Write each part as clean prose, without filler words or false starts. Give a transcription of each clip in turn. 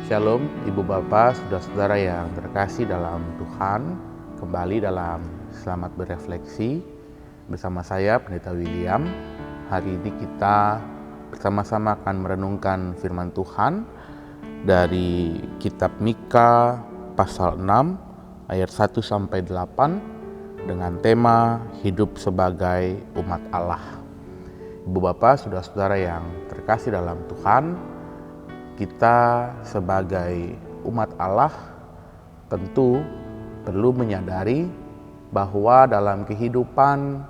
Shalom Ibu Bapak, saudara-saudara yang terkasih dalam Tuhan. Kembali dalam Selamat Berefleksi bersama saya Pendeta William. Hari ini kita bersama-sama akan merenungkan firman Tuhan dari kitab Mika pasal 6 ayat 1 sampai 8 dengan tema hidup sebagai umat Allah. Ibu Bapak, saudara-saudara yang terkasih dalam Tuhan, kita sebagai umat Allah tentu perlu menyadari bahwa dalam kehidupan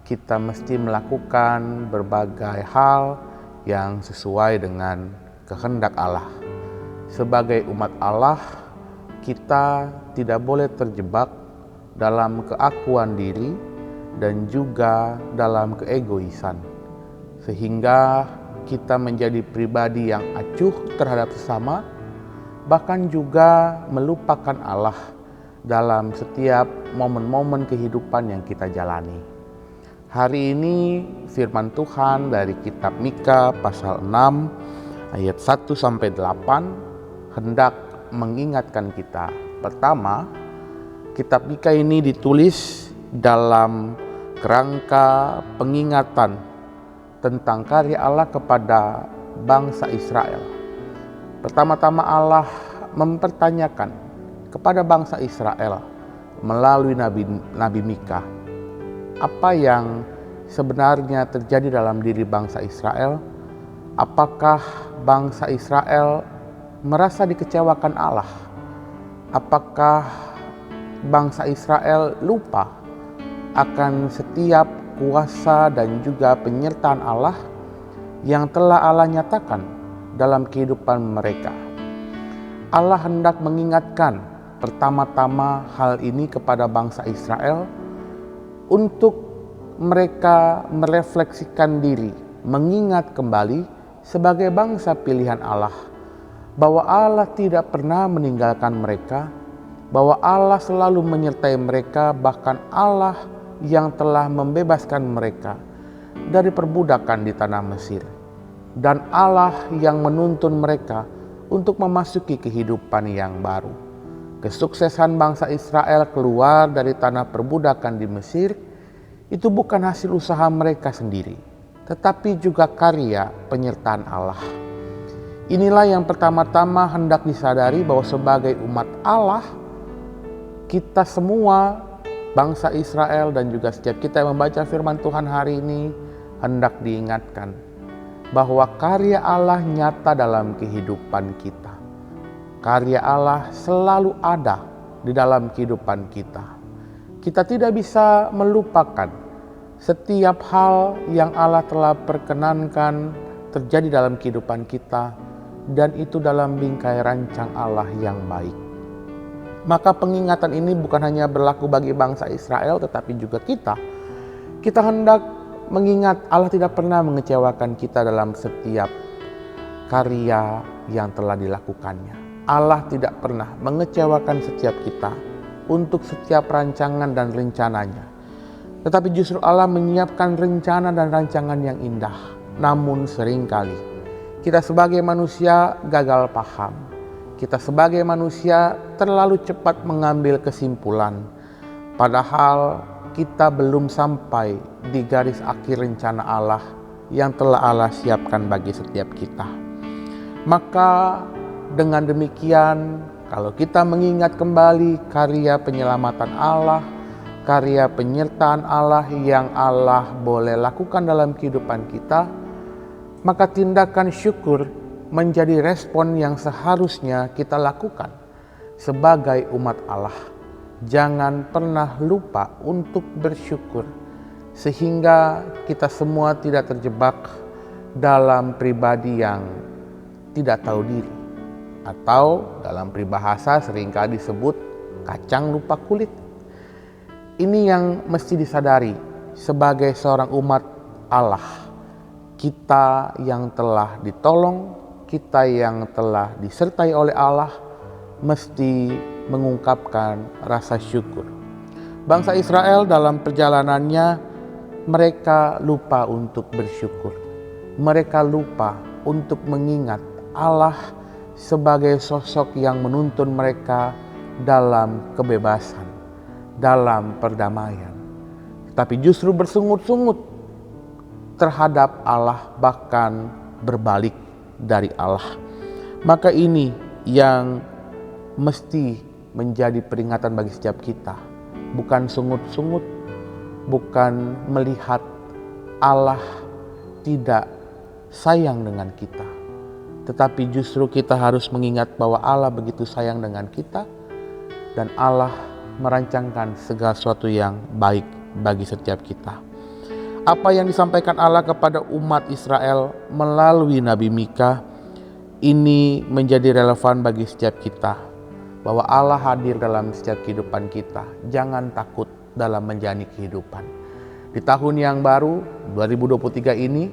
kita mesti melakukan berbagai hal yang sesuai dengan kehendak Allah. Sebagai umat Allah, kita tidak boleh terjebak dalam keakuan diri dan juga dalam keegoisan, sehingga kita menjadi pribadi yang acuh terhadap sesama, bahkan juga melupakan Allah dalam setiap momen-momen kehidupan yang kita jalani. Hari ini firman Tuhan dari kitab Mika pasal 6 ayat 1 sampai 8 hendak mengingatkan kita. Pertama, kitab Mika ini ditulis dalam kerangka pengingatan tentang karya Allah kepada bangsa Israel. Pertama-tama Allah mempertanyakan kepada bangsa Israel melalui Nabi Mika, apa yang sebenarnya terjadi dalam diri bangsa Israel? Apakah bangsa Israel merasa dikecewakan Allah? Apakah bangsa Israel lupa akan setiap kuasa dan juga penyertaan Allah yang telah Allah nyatakan dalam kehidupan mereka? Allah hendak mengingatkan pertama-tama hal ini kepada bangsa Israel untuk mereka merefleksikan diri, mengingat kembali sebagai bangsa pilihan Allah, bahwa Allah tidak pernah meninggalkan mereka, bahwa Allah selalu menyertai mereka, bahkan Allah yang telah membebaskan mereka dari perbudakan di tanah Mesir, dan Allah yang menuntun mereka untuk memasuki kehidupan yang baru. Kesuksesan bangsa Israel keluar dari tanah perbudakan di Mesir itu bukan hasil usaha mereka sendiri, tetapi juga karya penyertaan Allah. Inilah yang pertama-tama hendak disadari, bahwa sebagai umat Allah, kita semua bangsa Israel dan juga setiap kita yang membaca firman Tuhan hari ini hendak diingatkan bahwa karya Allah nyata dalam kehidupan kita. Karya Allah selalu ada di dalam kehidupan kita. Kita tidak bisa melupakan setiap hal yang Allah telah perkenankan terjadi dalam kehidupan kita, dan itu dalam bingkai rancang Allah yang baik. Maka pengingatan ini bukan hanya berlaku bagi bangsa Israel, tetapi juga kita. Kita hendak mengingat Allah tidak pernah mengecewakan kita dalam setiap karya yang telah dilakukannya. Allah tidak pernah mengecewakan setiap kita untuk setiap rancangan dan rencananya. Tetapi justru Allah menyiapkan rencana dan rancangan yang indah. Namun seringkali kita sebagai manusia gagal paham. Kita sebagai manusia terlalu cepat mengambil kesimpulan, padahal kita belum sampai di garis akhir rencana Allah yang telah Allah siapkan bagi setiap kita. Maka dengan demikian, kalau kita mengingat kembali karya penyelamatan Allah, karya penyertaan Allah yang Allah boleh lakukan dalam kehidupan kita, maka tindakan syukur menjadi respon yang seharusnya kita lakukan sebagai umat Allah. Jangan pernah lupa untuk bersyukur, sehingga kita semua tidak terjebak dalam pribadi yang tidak tahu diri, atau dalam peribahasa seringkali disebut kacang lupa kulit. Ini yang mesti disadari sebagai seorang umat Allah. Kita yang telah ditolong, kita yang telah disertai oleh Allah, mesti mengungkapkan rasa syukur. Bangsa Israel dalam perjalanannya, mereka lupa untuk bersyukur. Mereka lupa untuk mengingat Allah sebagai sosok yang menuntun mereka dalam kebebasan, dalam perdamaian, tapi justru bersungut-sungut terhadap Allah, bahkan berbalik dari Allah. Maka ini yang mesti menjadi peringatan bagi setiap kita. Bukan sungut-sungut, bukan melihat Allah tidak sayang dengan kita, tetapi justru kita harus mengingat bahwa Allah begitu sayang dengan kita dan Allah merancangkan segala sesuatu yang baik bagi setiap kita. Apa yang disampaikan Allah kepada umat Israel melalui Nabi Mika ini menjadi relevan bagi setiap kita, bahwa Allah hadir dalam setiap kehidupan kita. Jangan takut dalam menjalani kehidupan. Di tahun yang baru 2023 ini,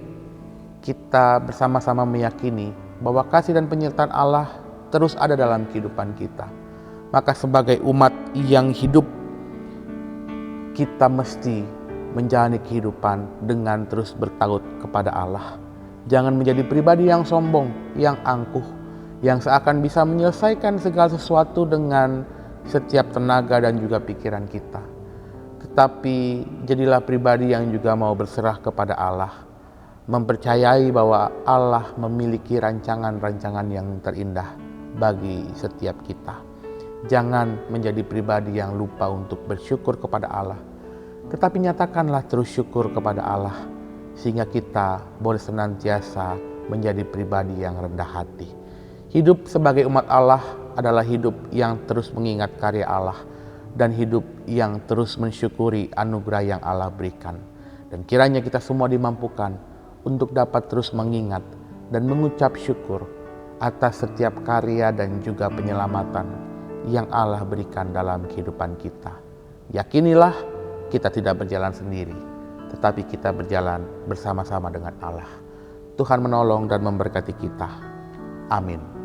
kita bersama-sama meyakini bahwa kasih dan penyertaan Allah terus ada dalam kehidupan kita. Maka sebagai umat yang hidup, kita mesti menjalani kehidupan dengan terus bertakut kepada Allah. Jangan menjadi pribadi yang sombong, yang angkuh, yang seakan bisa menyelesaikan segala sesuatu dengan setiap tenaga dan juga pikiran kita. Tetapi jadilah pribadi yang juga mau berserah kepada Allah, mempercayai bahwa Allah memiliki rancangan-rancangan yang terindah bagi setiap kita. Jangan menjadi pribadi yang lupa untuk bersyukur kepada Allah, tetapi nyatakanlah terus syukur kepada Allah, sehingga kita boleh senantiasa menjadi pribadi yang rendah hati. Hidup sebagai umat Allah adalah hidup yang terus mengingat karya Allah dan hidup yang terus mensyukuri anugerah yang Allah berikan. Dan kiranya kita semua dimampukan untuk dapat terus mengingat dan mengucap syukur atas setiap karya dan juga penyelamatan yang Allah berikan dalam kehidupan kita. Yakinilah kita tidak berjalan sendiri, tetapi kita berjalan bersama-sama dengan Allah. Tuhan menolong dan memberkati kita. Amin.